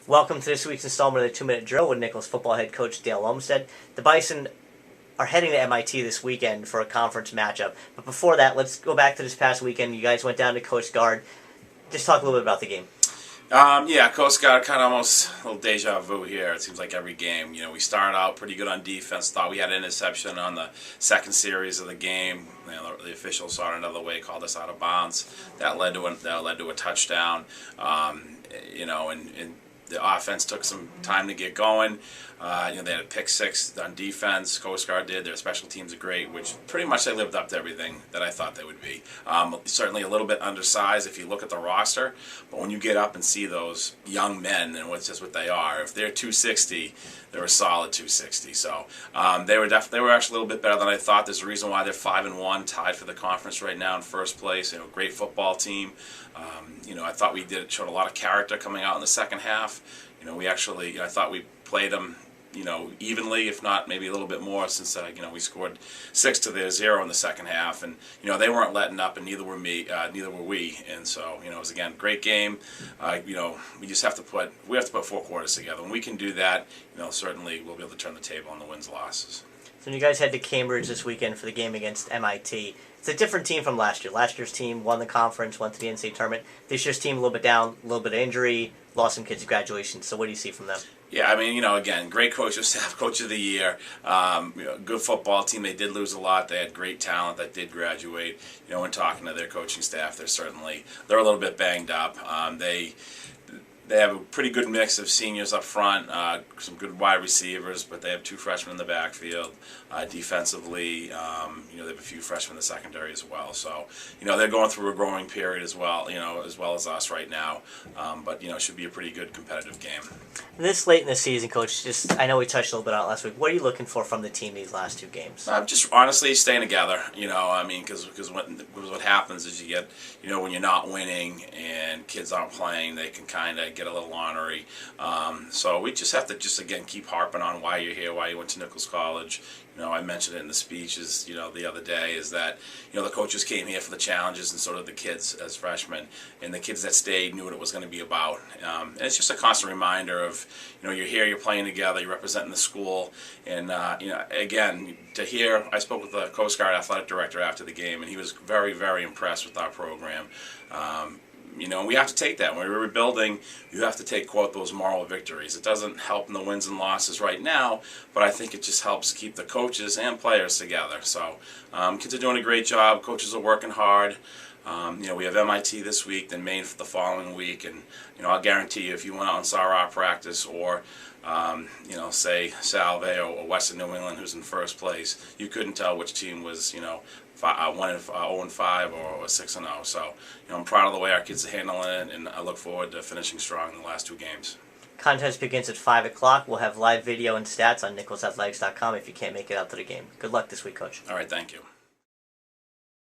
Welcome to this week's installment of the 2-Minute Drill with Nichols football head coach Dale Olmsted. The Bison are heading to MIT this weekend for a conference matchup. But before that, let's go back to this past weekend. You guys went down to Coast Guard. Just talk a little bit about the game. Coast Guard kind of almost a little deja vu here. It seems like every game. We started out pretty good on defense. Thought we had an interception on the second series of the game. The officials saw it another way, called us out of bounds. That led to a touchdown. And the offense took some time to get going. They had a pick six on defense. Coast Guard did. Their special teams are great, which pretty much they lived up to everything that I thought they would be. Certainly a little bit undersized if you look at the roster, but when you get up and see those young men and what's just what they are, if they're 260, they're a solid 260. So they were actually a little bit better than I thought. There's a reason why they're 5-1, tied for the conference right now in first place. Great football team. I thought we showed a lot of character coming out in the second half. I thought we played them, evenly, if not maybe a little bit more, since we scored 6 to their 0 in the second half, and they weren't letting up, and neither were we, and so it was again great game. We just have to put 4 quarters together. When we can do that, certainly we'll be able to turn the table on the wins losses. So when you guys head to Cambridge this weekend for the game against MIT, it's a different team from last year. Last year's team won the conference, went to the NCAA tournament. This year's team a little bit down, a little bit of injury, lost some kids to graduation. So what do you see from them? Yeah, again, great coaching staff, coach of the year, good football team. They did lose a lot. They had great talent that did graduate. When talking to their coaching staff, they're a little bit banged up. They have a pretty good mix of seniors up front, some good wide receivers, but they have 2 freshmen in the backfield. Defensively, they have a few freshmen in the secondary as well. So, they're going through a growing period as well, as well as us right now. But it should be a pretty good competitive game. This late in the season, Coach, I know we touched a little bit on it last week. What are you looking for from the team these last 2 games? Just honestly staying together, because what happens is you get, when you're not winning and kids aren't playing, they can kind of get a little ornery. So we just have to again keep harping on why you're here, why you went to Nichols College. I mentioned it in the speeches, the other day, is that, the coaches came here for the challenges, and so did the kids as freshmen. And the kids that stayed knew what it was going to be about. And it's just a constant reminder of, you're here, you're playing together, you're representing the school. And, again, to hear, I spoke with the Coast Guard athletic director after the game, and he was very, very impressed with our program. We have to take that. When we're rebuilding, you have to take, quote, those moral victories. It doesn't help in the wins and losses right now, but I think it just helps keep the coaches and players together. So kids are doing a great job. Coaches are working hard. We have MIT this week, then Maine for the following week, and I'll guarantee you, if you went out and saw our practice, or say Salve or Western New England, who's in first place, you couldn't tell which team was 0-5 or 6-0. So I'm proud of the way our kids are handling it, and I look forward to finishing strong in the last 2 games. Contest begins at 5 o'clock. We'll have live video and stats on nicholsathletics.com if you can't make it out to the game. Good luck this week, Coach. All right, thank you.